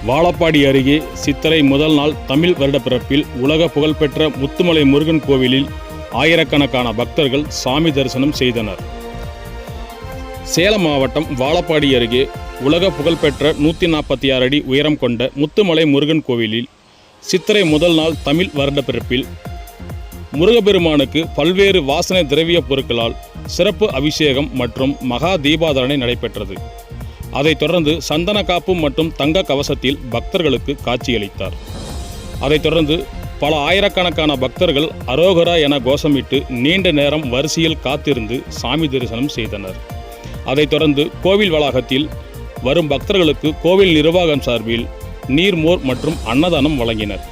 வாழப்பாடி அருகே சித்திரை முதல் நாள் தமிழ் வருடப்பிறப்பில் உலக புகழ்பெற்ற முத்துமலை முருகன் கோவிலில் ஆயிரக்கணக்கான பக்தர்கள் சாமி தரிசனம் செய்தனர். சேலம் மாவட்டம் வாழப்பாடி அருகே உலக புகழ்பெற்ற 146 அடி உயரம் கொண்ட முத்துமலை முருகன் கோவிலில் சித்திரை முதல் நாள் தமிழ் வருடப்பிறப்பில் முருகப்பெருமானுக்கு பல்வேறு வாசனை திரவிய பொருட்களால் சிறப்பு அபிஷேகம் மற்றும் மகா தீபாராதனை நடைபெற்றது. அதைத் தொடர்ந்து சந்தன காப்பு மற்றும் தங்க கவசத்தில் பக்தர்களுக்கு காட்சியளித்தார். அதைத் தொடர்ந்து பல ஆயிரக்கணக்கான பக்தர்கள் அரோகரா என கோஷமிட்டு நீண்ட நேரம் வரிசையில் காத்திருந்து சாமி தரிசனம் செய்தனர். அதைத் தொடர்ந்து கோவில் வளாகத்தில் வரும் பக்தர்களுக்கு கோவில் நிர்வாகம் சார்பில் நீர்மோர் மற்றும் அன்னதானம் வழங்கினர்.